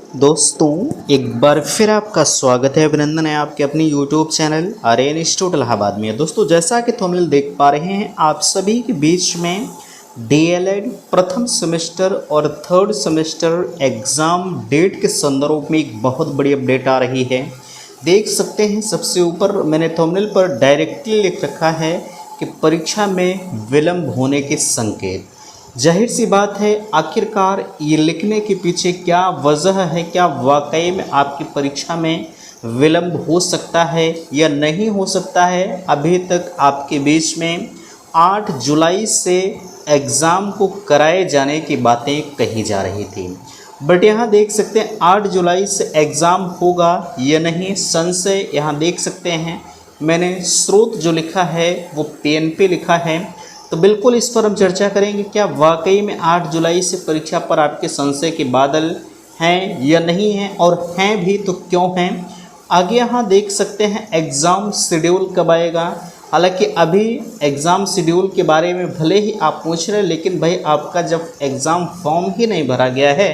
दोस्तों एक बार फिर आपका स्वागत है, अभिनंदन है आपके अपनी YouTube channel Aryan Institute Allahabad में। दोस्तों जैसा कि थंबनेल देख पा रहे हैं, आप सभी के बीच में डीएलएड प्रथम सेमेस्टर और थर्ड सेमेस्टर एग्ज़ाम डेट के संदर्भ में एक बहुत बड़ी अपडेट आ रही है। देख सकते हैं सबसे ऊपर मैंने थंबनेल पर डायरेक्टली लिख रखा है कि परीक्षा में विलंब होने के संकेत। जाहिर सी बात है, आखिरकार ये लिखने के पीछे क्या वजह है, क्या वाकई में आपकी परीक्षा में विलंब हो सकता है या नहीं हो सकता है। अभी तक आपके बीच में 8 जुलाई से एग्ज़ाम को कराए जाने की बातें कही जा रही थी, बट यहाँ देख सकते हैं 8 जुलाई से एग्ज़ाम होगा या नहीं, संशय यहाँ देख सकते हैं। मैंने स्रोत जो लिखा है वो पेन पे लिखा है, तो बिल्कुल इस पर हम चर्चा करेंगे। क्या वाकई में 8 जुलाई से परीक्षा पर आपके संशय के बादल हैं या नहीं हैं, और हैं भी तो क्यों हैं। आगे यहाँ देख सकते हैं एग्ज़ाम शेड्यूल कब आएगा। हालांकि अभी एग्ज़ाम शेड्यूल के बारे में भले ही आप पूछ रहे हैं, लेकिन भाई आपका जब एग्ज़ाम फॉर्म ही नहीं भरा गया है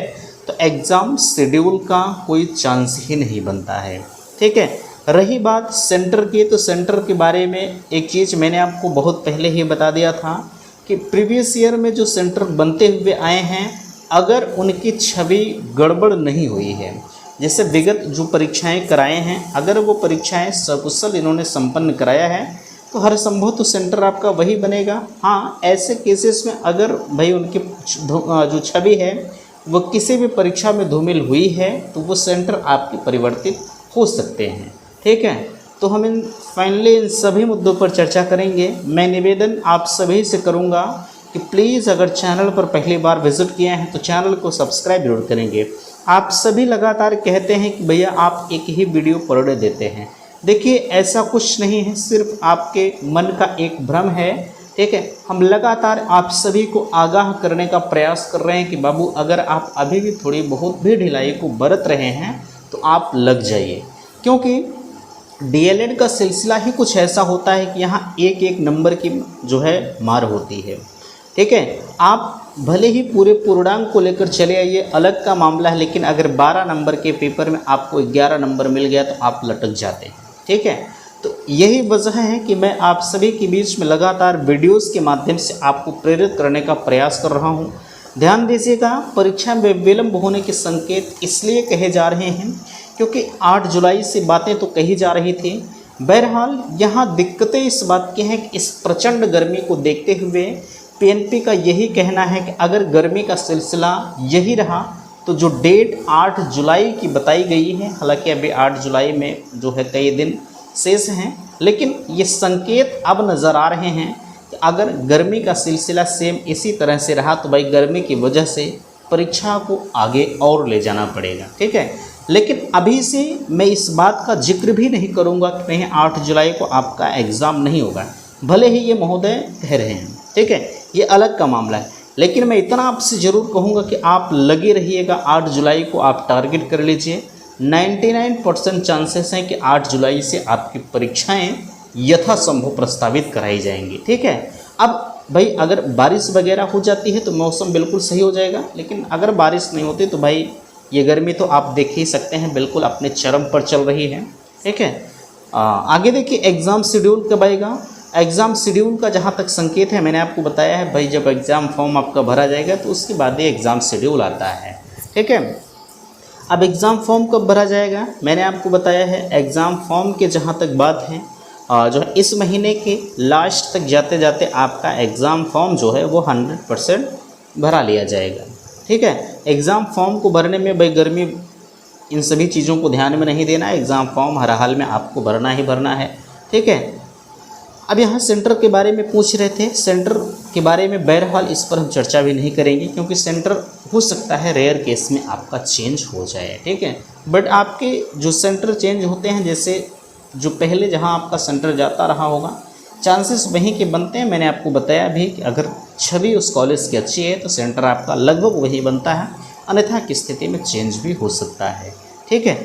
तो एग्ज़ाम शेड्यूल का कोई चांस ही नहीं बनता है। ठीक है, रही बात सेंटर की, तो सेंटर के बारे में एक चीज़ मैंने आपको बहुत पहले ही बता दिया था कि प्रीवियस ईयर में जो सेंटर बनते हुए आए हैं, अगर उनकी छवि गड़बड़ नहीं हुई है, जैसे विगत जो परीक्षाएं कराए हैं, अगर वो परीक्षाएं सकुशल इन्होंने संपन्न कराया है तो हर संभव तो सेंटर आपका वही बनेगा। हाँ, ऐसे केसेस में अगर भाई उनकी जो छवि है वो किसी भी परीक्षा में धूमिल हुई है तो वो सेंटर आपके परिवर्तित हो सकते हैं। ठीक है, तो हम फाइनली इन सभी मुद्दों पर चर्चा करेंगे। मैं निवेदन आप सभी से करूंगा कि प्लीज़ अगर चैनल पर पहली बार विजिट किए हैं तो चैनल को सब्सक्राइब जरूर करेंगे। आप सभी लगातार कहते हैं कि भैया आप एक ही वीडियो पर डे देते हैं। देखिए ऐसा कुछ नहीं है, सिर्फ आपके मन का एक भ्रम है। ठीक है, हम लगातार आप सभी को आगाह करने का प्रयास कर रहे हैं कि बाबू अगर आप अभी भी थोड़ी बहुत भी ढिलाई को बरत रहे हैं तो आप लग जाइए, क्योंकि डीएलएड का सिलसिला ही कुछ ऐसा होता है कि यहाँ एक एक नंबर की जो है मार होती है। ठीक है, आप भले ही पूरे पूर्णांक को लेकर चले आइए, अलग का मामला है, लेकिन अगर 12 नंबर के पेपर में आपको 11 नंबर मिल गया तो आप लटक जाते हैं। ठीक है, तो यही वजह है कि मैं आप सभी के बीच में लगातार वीडियोस के माध्यम से आपको प्रेरित करने का प्रयास कर रहा हूँ। ध्यान दीजिएगा, परीक्षा में विलंब होने के संकेत इसलिए कहे जा रहे हैं क्योंकि 8 जुलाई से बातें तो कही जा रही थी। बहरहाल यहाँ दिक्कतें इस बात की हैं कि इस प्रचंड गर्मी को देखते हुए पीएनपी का यही कहना है कि अगर गर्मी का सिलसिला यही रहा तो जो डेट 8 जुलाई की बताई गई है, हालांकि अभी 8 जुलाई में जो है कई दिन शेष हैं, लेकिन ये संकेत अब नज़र आ रहे हैं कि अगर गर्मी का सिलसिला सेम इसी तरह से रहा तो भाई गर्मी की वजह से परीक्षा को आगे और ले जाना पड़ेगा। ठीक है, लेकिन अभी से मैं इस बात का जिक्र भी नहीं करूंगा कि नहीं 8 जुलाई को आपका एग्ज़ाम नहीं होगा, भले ही ये महोदय कह रहे हैं। ठीक है, ये अलग का मामला है, लेकिन मैं इतना आपसे ज़रूर कहूँगा कि आप लगे रहिएगा। 8 जुलाई को आप टारगेट कर लीजिए। 99% चांसेस हैं कि 8 जुलाई से आपकी परीक्षाएँ यथासंभव प्रस्तावित कराई जाएंगी। ठीक है, अब भाई अगर बारिश वगैरह हो जाती है तो मौसम बिल्कुल सही हो जाएगा, लेकिन अगर बारिश नहीं होती तो भाई ये गर्मी तो आप देख ही सकते हैं बिल्कुल अपने चरम पर चल रही है। ठीक है, आगे देखिए एग्ज़ाम शेड्यूल कब आएगा। एग्ज़ाम शेड्यूल का जहाँ तक संकेत है मैंने आपको बताया है, भाई जब एग्ज़ाम फॉर्म आपका भरा जाएगा तो उसके बाद ही एग्ज़ाम शेड्यूल आता है। ठीक है, अब एग्ज़ाम फॉर्म कब भरा जाएगा मैंने आपको बताया है। एग्ज़ाम फॉर्म के जहाँ तक बात है, जो है इस महीने के लास्ट तक जाते जाते आपका एग्ज़ाम फॉर्म जो है वो 100% भरा लिया जाएगा। ठीक है, एग्ज़ाम फॉर्म को भरने में भाई गर्मी इन सभी चीज़ों को ध्यान में नहीं देना है, एग्ज़ाम फॉर्म हर हाल में आपको भरना ही भरना है। ठीक है, अब यहाँ सेंटर के बारे में पूछ रहे थे, सेंटर के बारे में बहरहाल इस पर हम चर्चा भी नहीं करेंगे क्योंकि सेंटर हो सकता है रेयर केस में आपका चेंज हो जाए। ठीक है, बट आपके जो सेंटर चेंज होते हैं, जैसे जो पहले जहाँ आपका सेंटर जाता रहा होगा, चांसेस वहीं के बनते हैं। मैंने आपको बताया भी कि अगर छवि उस कॉलेज की अच्छी है तो सेंटर आपका लगभग वही बनता है, अन्यथा की स्थिति में चेंज भी हो सकता है। ठीक है,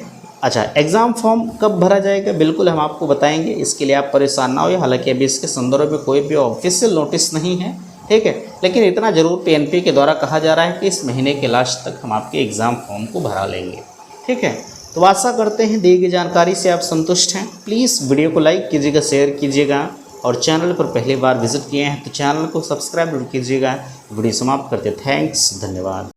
अच्छा एग्ज़ाम फॉर्म कब भरा जाएगा बिल्कुल हम आपको बताएंगे, इसके लिए आप परेशान ना होइए। हालांकि अभी इसके संदर्भ में कोई भी ऑफिशियल नोटिस नहीं है। ठीक है, लेकिन इतना ज़रूर पीएनपी के द्वारा कहा जा रहा है कि इस महीने के लास्ट तक हम आपके एग्ज़ाम फॉर्म को भरा लेंगे। ठीक है, तो आशा करते हैं दी गई जानकारी से आप संतुष्ट हैं। प्लीज़ वीडियो को लाइक कीजिएगा, शेयर कीजिएगा और चैनल पर पहली बार विजिट किए हैं तो चैनल को सब्सक्राइब कीजिएगा। वीडियो समाप्त करते, थैंक्स, धन्यवाद।